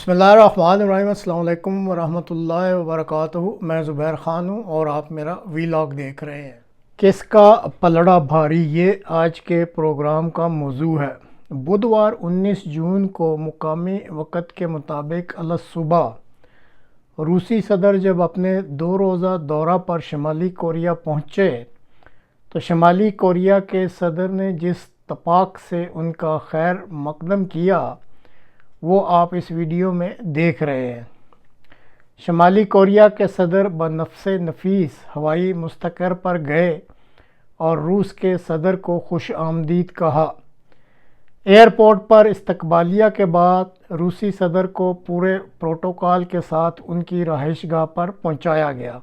بسم اللہ الرحمن الرحیم۔ السلام علیکم ورحمۃ اللہ وبرکاتہ۔ میں زبیر خان ہوں اور آپ میرا ویلاگ دیکھ رہے ہیں۔ کس کا پلڑا بھاری، یہ آج کے پروگرام کا موضوع ہے۔ بدھوار 19 جون کو مقامی وقت کے مطابق الصبح روسی صدر جب اپنے 2 روزہ دورہ پر شمالی کوریا پہنچے تو شمالی کوریا کے صدر نے جس اتفاق سے ان کا خیر مقدم کیا وہ آپ اس ویڈیو میں دیکھ رہے ہیں۔ شمالی کوریا کے صدر بنفس نفیس ہوائی مستقر پر گئے اور روس کے صدر کو خوش آمدید کہا۔ ایئرپورٹ پر استقبالیہ کے بعد روسی صدر کو پورے پروٹوکول کے ساتھ ان کی رہائش گاہ پر پہنچایا گیا۔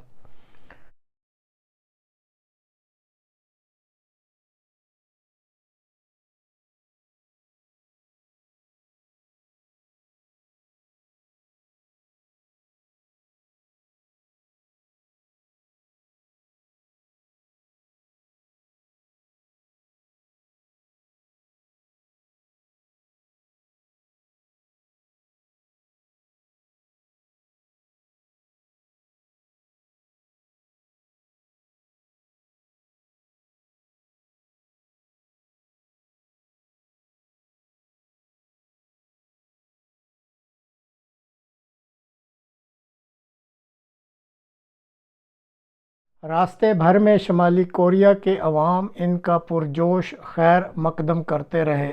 راستے بھر میں شمالی کوریا کے عوام ان کا پرجوش خیر مقدم کرتے رہے۔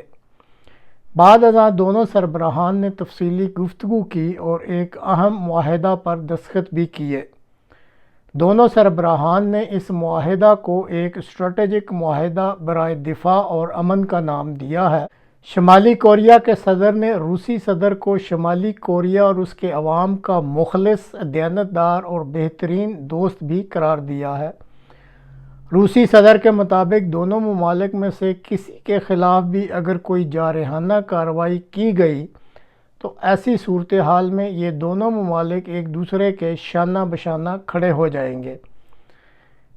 بعد ازاں دونوں سربراہان نے تفصیلی گفتگو کی اور ایک اہم معاہدہ پر دستخط بھی کیے۔ دونوں سربراہان نے اس معاہدہ کو ایک اسٹریٹجک معاہدہ برائے دفاع اور امن کا نام دیا ہے۔ شمالی کوریا کے صدر نے روسی صدر کو شمالی کوریا اور اس کے عوام کا مخلص، دیانتدار اور بہترین دوست بھی قرار دیا ہے۔ روسی صدر کے مطابق دونوں ممالک میں سے کسی کے خلاف بھی اگر کوئی جارحانہ کارروائی کی گئی تو ایسی صورتحال میں یہ دونوں ممالک ایک دوسرے کے شانہ بشانہ کھڑے ہو جائیں گے۔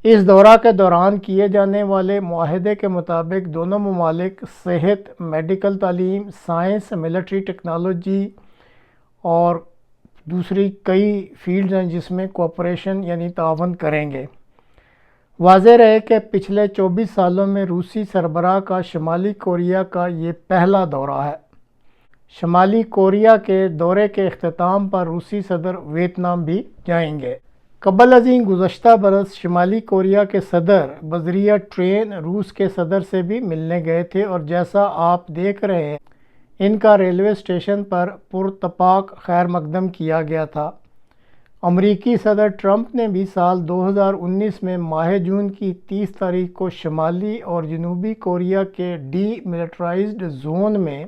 اس دورہ کے دوران کیے جانے والے معاہدے کے مطابق دونوں ممالک صحت، میڈیکل تعلیم، سائنس، ملٹری ٹیکنالوجی اور دوسری کئی فیلڈز ہیں جس میں کوآپریشن یعنی تعاون کریں گے۔ واضح رہے کہ پچھلے 24 سالوں میں روسی سربراہ کا شمالی کوریا کا یہ پہلا دورہ ہے۔ شمالی کوریا کے دورے کے اختتام پر روسی صدر ویتنام بھی جائیں گے۔ قبل ازیں گزشتہ برس شمالی کوریا کے صدر بذریعہ ٹرین روس کے صدر سے بھی ملنے گئے تھے اور جیسا آپ دیکھ رہے ہیں ان کا ریلوے اسٹیشن پر پراتفاق خیر مقدم کیا گیا تھا۔ امریکی صدر ٹرمپ نے بھی سال 2019 میں ماہ جون کی 30 تاریخ کو شمالی اور جنوبی کوریا کے ڈی ملٹرائزڈ زون میں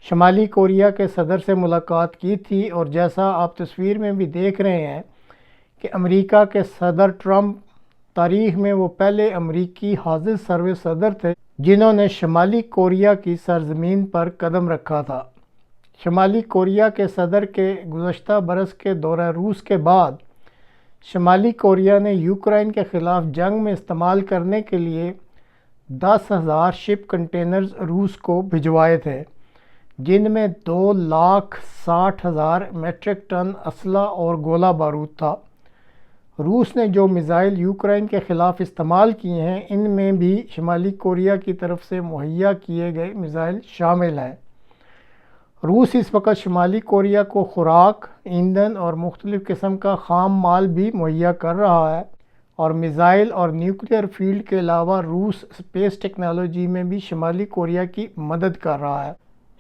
شمالی کوریا کے صدر سے ملاقات کی تھی اور جیسا آپ تصویر میں بھی دیکھ رہے ہیں کہ امریکہ کے صدر ٹرمپ تاریخ میں وہ پہلے امریکی حاضر سروس صدر تھے جنہوں نے شمالی کوریا کی سرزمین پر قدم رکھا تھا۔ شمالی کوریا کے صدر کے گزشتہ برس کے دورہ روس کے بعد شمالی کوریا نے یوکرائن کے خلاف جنگ میں استعمال کرنے کے لیے 10,000 شپ کنٹینرز روس کو بھجوائے تھے جن میں 2,60,000 میٹرک ٹن اسلحہ اور گولہ بارود تھا۔ روس نے جو میزائل یوکرائن کے خلاف استعمال کیے ہیں ان میں بھی شمالی کوریا کی طرف سے مہیا کیے گئے میزائل شامل ہیں۔ روس اس وقت شمالی کوریا کو خوراک، ایندھن اور مختلف قسم کا خام مال بھی مہیا کر رہا ہے اور میزائل اور نیوکلیئر فیلڈ کے علاوہ روس اسپیس ٹیکنالوجی میں بھی شمالی کوریا کی مدد کر رہا ہے۔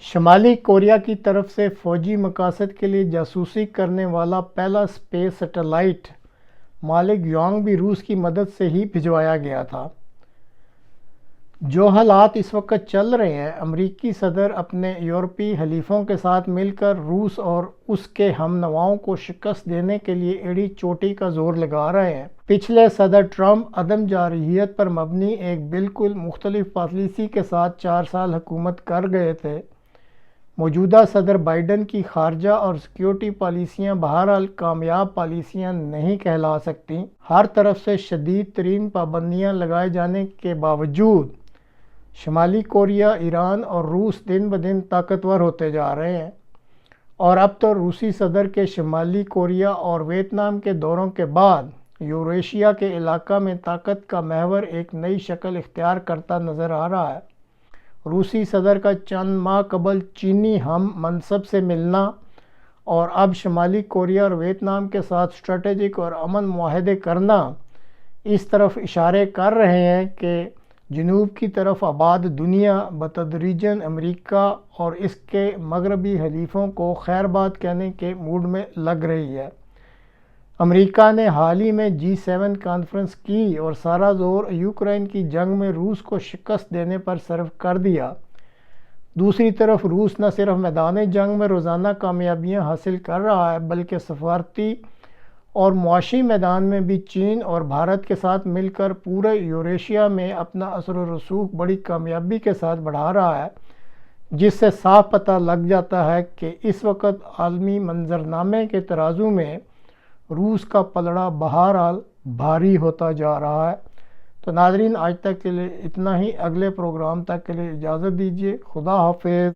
شمالی کوریا کی طرف سے فوجی مقاصد کے لیے جاسوسی کرنے والا پہلا اسپیس سیٹلائٹ مالک یونگ بھی روس کی مدد سے ہی بھجوایا گیا تھا۔ جو حالات اس وقت چل رہے ہیں، امریکی صدر اپنے یورپی حلیفوں کے ساتھ مل کر روس اور اس کے ہم نواؤں کو شکست دینے کے لیے ایڑی چوٹی کا زور لگا رہے ہیں۔ پچھلے صدر ٹرمپ عدم جارحیت پر مبنی ایک بالکل مختلف پالیسی کے ساتھ 4 سال حکومت کر گئے تھے۔ موجودہ صدر بائیڈن کی خارجہ اور سیکیورٹی پالیسیاں بہرحال کامیاب پالیسیاں نہیں کہلا سکتی۔ ہر طرف سے شدید ترین پابندیاں لگائے جانے کے باوجود شمالی کوریا، ایران اور روس دن بدن طاقتور ہوتے جا رہے ہیں اور اب تو روسی صدر کے شمالی کوریا اور ویتنام کے دوروں کے بعد یوریشیا کے علاقہ میں طاقت کا محور ایک نئی شکل اختیار کرتا نظر آ رہا ہے۔ روسی صدر کا چند ماہ قبل چینی ہم منصب سے ملنا اور اب شمالی کوریا اور ویتنام کے ساتھ اسٹریٹجک اور امن معاہدے کرنا اس طرف اشارے کر رہے ہیں کہ جنوب کی طرف آباد دنیا بتدریجاً امریکہ اور اس کے مغربی حلیفوں کو خیر بات کہنے کے موڈ میں لگ رہی ہے۔ امریکہ نے حال ہی میں G7 کانفرنس کی اور سارا زور یوکرین کی جنگ میں روس کو شکست دینے پر صرف کر دیا۔ دوسری طرف روس نہ صرف میدان جنگ میں روزانہ کامیابیاں حاصل کر رہا ہے بلکہ سفارتی اور معاشی میدان میں بھی چین اور بھارت کے ساتھ مل کر پورے یوریشیا میں اپنا اثر و رسوخ بڑی کامیابی کے ساتھ بڑھا رہا ہے، جس سے صاف پتہ لگ جاتا ہے کہ اس وقت عالمی منظرنامے کے ترازو میں روس کا پلڑا بہرحال بھاری ہوتا جا رہا ہے۔ تو ناظرین، آج تک کے لیے اتنا ہی۔ اگلے پروگرام تک کے لیے اجازت دیجیے۔ خدا حافظ۔